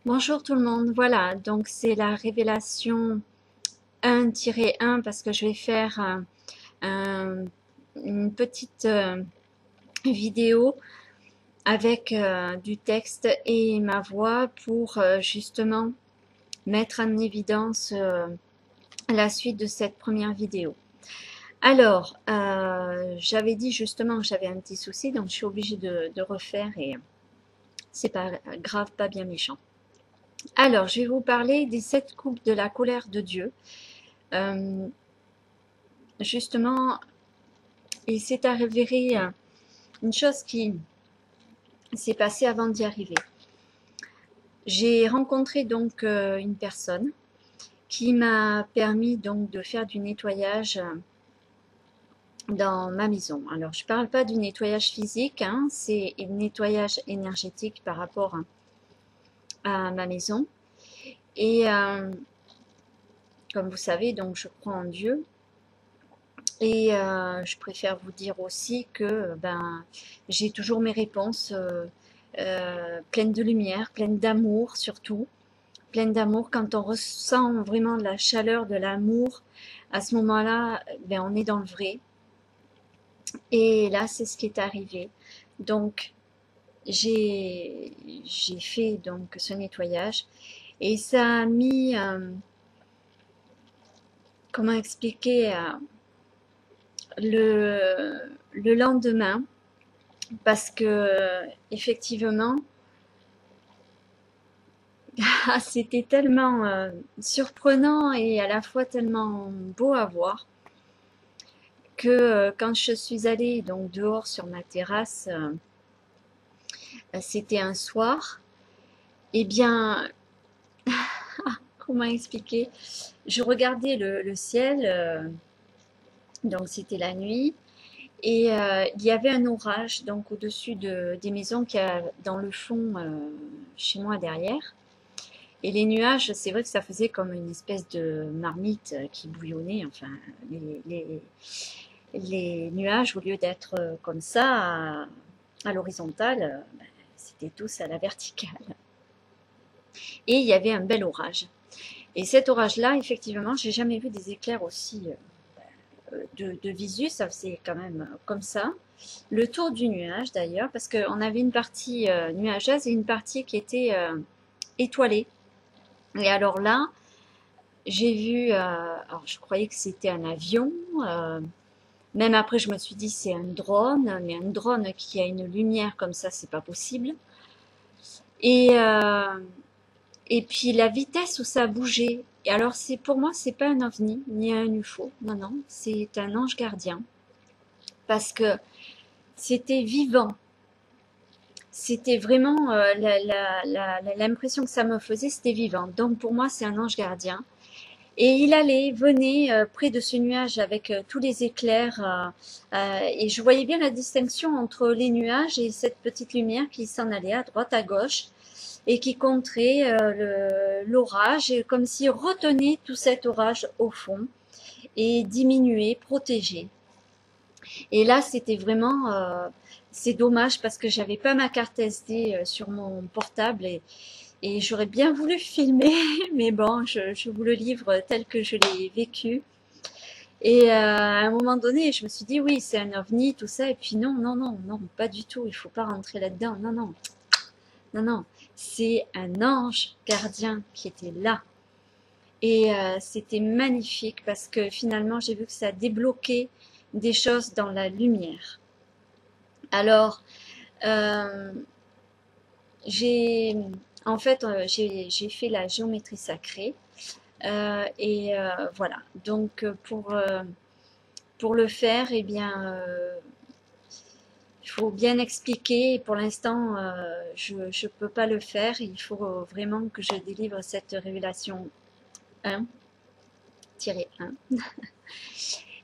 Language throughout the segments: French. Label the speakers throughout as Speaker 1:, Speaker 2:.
Speaker 1: Bonjour tout le monde, voilà, donc c'est la révélation 1-1 parce que je vais faire un- une petite vidéo avec du texte et ma voix pour justement mettre en évidence la suite de cette première vidéo. Alors, j'avais dit justement que j'avais un petit souci, donc je suis obligée de refaire et c'est pas grave, pas bien méchant. Alors, je vais vous parler des 7 coupes de la colère de Dieu. Euh, Justement, il s'est avéré une chose qui s'est passée avant d'y arriver. J'ai rencontré donc une personne qui m'a permis donc de faire du nettoyage dans ma maison. Alors, je ne parle pas du nettoyage physique, hein, c'est un nettoyage énergétique par rapport à ma maison. Et comme vous savez, donc je crois en Dieu. Et je préfère vous dire aussi que ben, j'ai toujours mes réponses pleines de lumière, pleines d'amour surtout, pleines d'amour. Quand on ressent vraiment la chaleur de l'amour, à ce moment-là, ben, on est dans le vrai. Et là, c'est ce qui est arrivé. Donc, j'ai fait donc ce nettoyage et ça a mis, comment expliquer, le lendemain. Parce que effectivement, c'était tellement surprenant et à la fois tellement beau à voir que quand je suis allée donc dehors sur ma terrasse, c'était un soir. Eh bien, comment expliquer? Je regardais le ciel, donc c'était la nuit, et il y avait un orage donc au-dessus des maisons qu'il y a dans le fond chez moi derrière. Et les nuages, c'est vrai que ça faisait comme une espèce de marmite qui bouillonnait. Enfin, les, les, les nuages, au lieu d'être comme ça, à l'horizontale, ben, c'était tous à la verticale. Et il y avait un bel orage. Et cet orage-là, effectivement, j'ai jamais vu des éclairs aussi de visu. Ça faisait quand même comme ça. Le tour du nuage, d'ailleurs, parce qu'on avait une partie nuageuse et une partie qui était étoilée. Et alors là, j'ai vu, alors je croyais que c'était un avion, même après je me suis dit c'est un drone, mais un drone qui a une lumière comme ça, c'est pas possible. Et, euh, et puis la vitesse où ça a bougé. Et alors c'est pour moi c'est pas un ovni ni un UFO, non non, c'est un ange gardien parce que c'était vivant. C'était vraiment l'impression que ça me faisait, c'était vivant. Donc pour moi c'est un ange gardien. Et il allait, venait près de ce nuage avec tous les éclairs, et je voyais bien la distinction entre les nuages et cette petite lumière qui s'en allait à droite, à gauche, et qui contrait l'orage, comme s'il retenait tout cet orage au fond, et diminuait, protégeait. Et là, c'était vraiment, c'est dommage parce que j'avais pas ma carte SD sur mon portable et j'aurais bien voulu filmer, mais bon, je vous le livre tel que je l'ai vécu. Et à un moment donné, je me suis dit, oui, c'est un ovni, tout ça. Et puis non, non, non, non, pas du tout. Il faut pas rentrer là-dedans. Non, non, non, non. C'est un ange gardien qui était là. Et c'était magnifique parce que finalement, j'ai vu que ça débloquait des choses dans la lumière. Alors, euh, j'ai, en fait, j'ai fait la géométrie sacrée. Et voilà. Donc, pour le faire, eh bien, il faut bien expliquer. Et pour l'instant, je ne peux pas le faire. Il faut vraiment que je délivre cette révélation 1-1.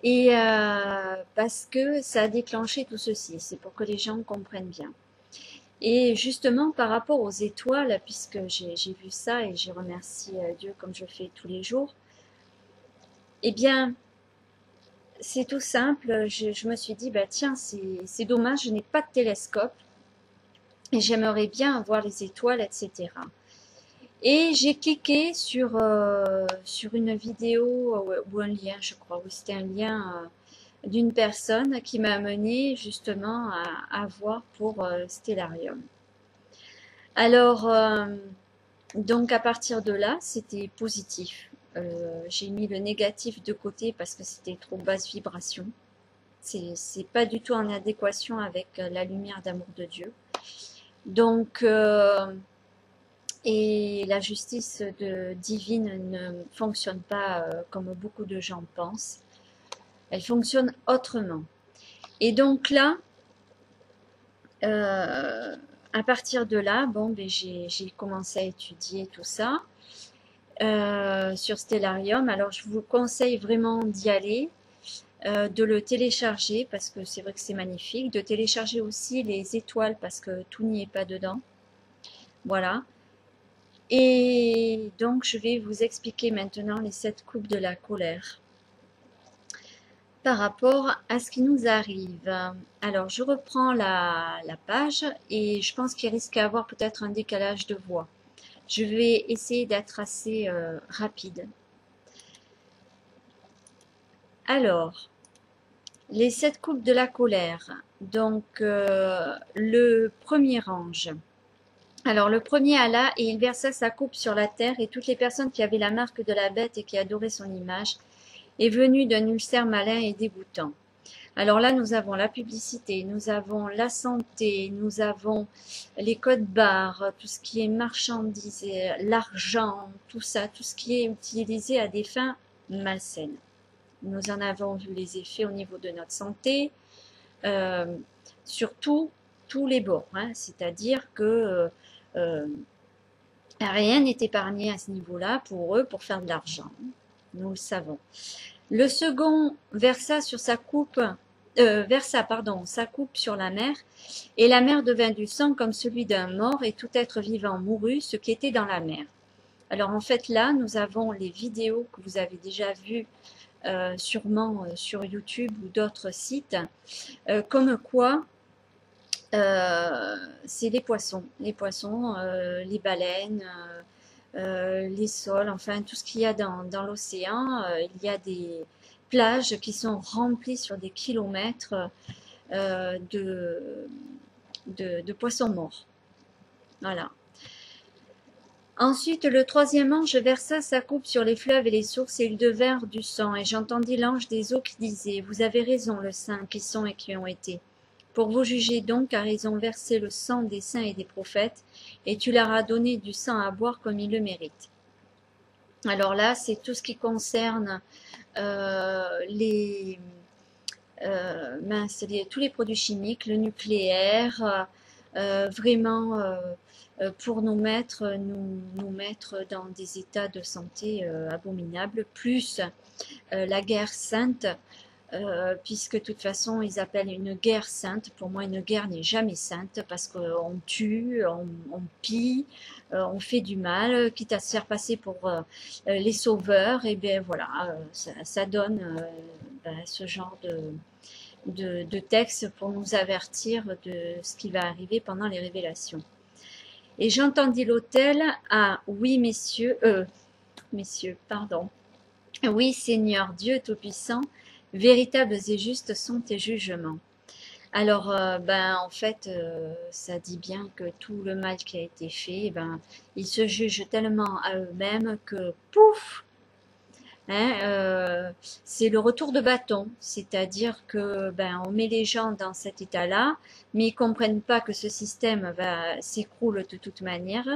Speaker 1: Et parce que ça a déclenché tout ceci. C'est pour que les gens comprennent bien. Et justement, par rapport aux étoiles, puisque j'ai vu ça et je remercie Dieu comme je fais tous les jours, eh bien, c'est tout simple. Je me suis dit, bah tiens, c'est dommage, je n'ai pas de télescope et j'aimerais bien voir les étoiles, etc. Et j'ai cliqué sur une vidéo ou un lien, je crois, oui, c'était un lien d'une personne qui m'a amené justement à voir pour Stellarium. Alors, donc à partir de là, c'était positif. J'ai mis le négatif de côté parce que c'était trop basse vibration. C'est pas du tout en adéquation avec la lumière d'amour de Dieu. Donc, et la justice divine ne fonctionne pas comme beaucoup de gens pensent. Elle fonctionne autrement. Et donc là, à partir de là, bon, ben j'ai commencé à étudier tout ça sur Stellarium. Alors, je vous conseille vraiment d'y aller, de le télécharger parce que c'est vrai que c'est magnifique, de télécharger aussi les étoiles parce que tout n'y est pas dedans. Voilà. Et donc, je vais vous expliquer maintenant les 7 coupes de la colère par rapport à ce qui nous arrive. Alors, je reprends la page et je pense qu'il risque d'avoir peut-être un décalage de voix. Je vais essayer d'être assez rapide. Alors, les 7 coupes de la colère. Donc, le premier ange. Alors, le premier alla et il versa sa coupe sur la terre et toutes les personnes qui avaient la marque de la bête et qui adoraient son image est venue d'un ulcère malin et dégoûtant. Alors là, nous avons la publicité, nous avons la santé, nous avons les codes barres, tout ce qui est marchandisé, l'argent, tout ça, tout ce qui est utilisé à des fins malsaines. Nous en avons vu les effets au niveau de notre santé, surtout tous les bords, hein, c'est-à-dire que rien n'est épargné à ce niveau-là pour eux pour faire de l'argent. Nous le savons. Le second versa sur sa coupe, sa coupe sur la mer, et la mer devint du sang comme celui d'un mort, et tout être vivant mourut, ce qui était dans la mer. Alors en fait là, nous avons les vidéos que vous avez déjà vues sûrement sur YouTube ou d'autres sites, comme quoi c'est les poissons, les baleines, les sols, enfin tout ce qu'il y a dans l'océan. Il y a des plages qui sont remplies sur des kilomètres de poissons morts. Voilà. Ensuite, le troisième ange versa sa coupe sur les fleuves et les sources, et ils devinrent du sang. Et j'entendis l'ange des eaux qui disait, vous avez raison, le saint, qui sont et qui ont été. Pour vous juger donc, car ils ont versé le sang des saints et des prophètes, et tu leur as donné du sang à boire comme ils le méritent. Alors là, c'est tout ce qui concerne tous les produits chimiques, le nucléaire, vraiment pour nous mettre dans des états de santé abominables, plus la guerre sainte, puisque de toute façon ils appellent une guerre sainte. Pour moi, une guerre n'est jamais sainte parce qu'on tue, on pille, on fait du mal, quitte à se faire passer pour les sauveurs. Et bien voilà, ça donne ce genre de texte pour nous avertir de ce qui va arriver pendant les révélations. Et j'entendis l'autel à oui messieurs, pardon. Oui Seigneur Dieu Tout-Puissant, véritables et justes sont tes jugements. Alors, en fait, ça dit bien que tout le mal qui a été fait, ils se jugent tellement à eux-mêmes que pouf, hein, c'est le retour de bâton, c'est-à-dire que on met les gens dans cet état-là, mais ils comprennent pas que ce système s'écroule de toute manière,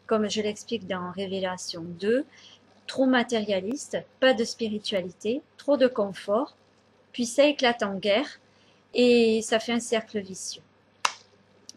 Speaker 1: comme je l'explique dans Révélation 2, trop matérialiste, pas de spiritualité, trop de confort, puis ça éclate en guerre et ça fait un cercle vicieux.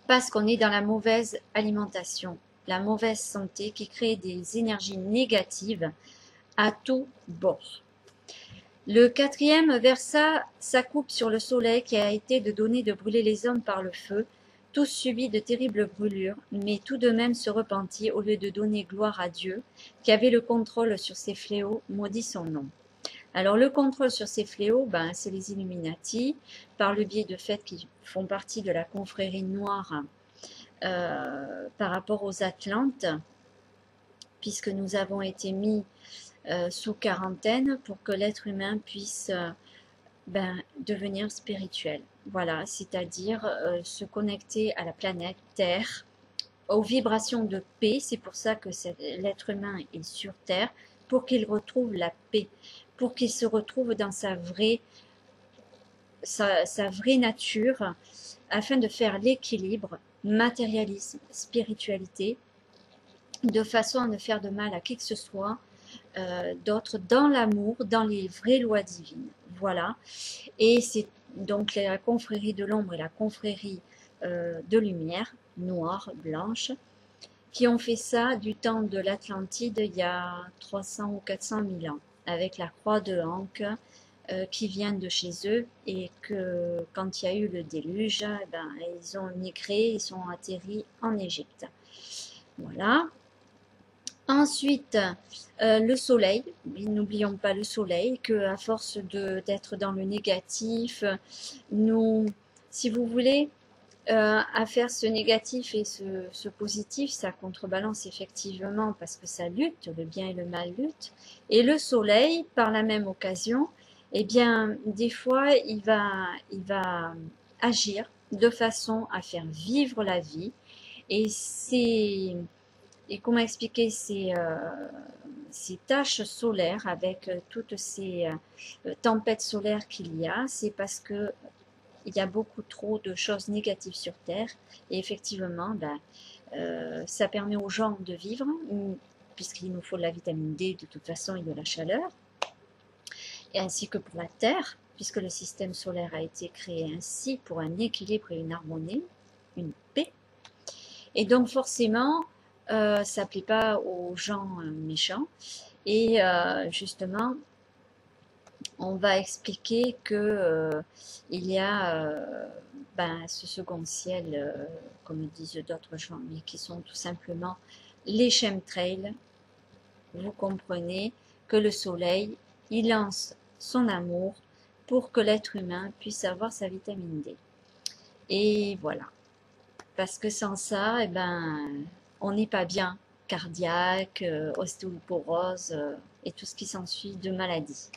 Speaker 1: Parce qu'on est dans la mauvaise alimentation, la mauvaise santé qui crée des énergies négatives à tout bord. Le quatrième versa sa coupe sur le soleil qui a été de donner de brûler les hommes par le feu. Tous subit de terribles brûlures, mais tout de même se repentit au lieu de donner gloire à Dieu, qui avait le contrôle sur ces fléaux, maudit son nom. Alors le contrôle sur ces fléaux, c'est les Illuminati, par le biais de fait qu'ils font partie de la confrérie noire par rapport aux Atlantes. puisque nous avons été mis sous quarantaine pour que l'être humain puisse devenir spirituel. Voilà, c'est-à-dire se connecter à la planète Terre, aux vibrations de paix. C'est pour ça que l'être humain est sur Terre, pour qu'il retrouve la paix, pour qu'il se retrouve dans sa vraie nature, afin de faire l'équilibre matérialisme, spiritualité, de façon à ne faire de mal à qui que ce soit d'autre, dans l'amour, dans les vraies lois divines. Voilà. Et c'est donc la confrérie de l'ombre et la confrérie de lumière, noire, blanche, qui ont fait ça du temps de l'Atlantide, il y a 300 ou 400 000 ans, avec la croix de Ankh qui vient de chez eux, et que quand il y a eu le déluge, ils ont migré, ils sont atterris en Égypte. Voilà. Ensuite, le soleil, n'oublions pas le soleil, que à force d'être dans le négatif, nous, si vous voulez, à faire ce négatif et ce positif, ça contrebalance effectivement parce que ça lutte, le bien et le mal luttent. Et le soleil, par la même occasion, eh bien, des fois, il va agir de façon à faire vivre la vie. Et comment expliquer ces taches solaires avec toutes ces tempêtes solaires qu'il y a, c'est parce que il y a beaucoup trop de choses négatives sur Terre, et effectivement, ça permet aux gens de vivre, puisqu'il nous faut de la vitamine D de toute façon et de la chaleur, et ainsi que pour la Terre, puisque le système solaire a été créé ainsi pour un équilibre et une harmonie, une paix. Et donc forcément, ça ne plaît pas aux gens méchants. Et justement, on va expliquer que il y a ce second ciel, comme disent d'autres gens, mais qui sont tout simplement les chemtrails. Vous comprenez que le soleil, il lance son amour pour que l'être humain puisse avoir sa vitamine D. Et voilà. Parce que sans ça, on n'est pas bien. Cardiaque, ostéoporose et tout ce qui s'ensuit de maladies.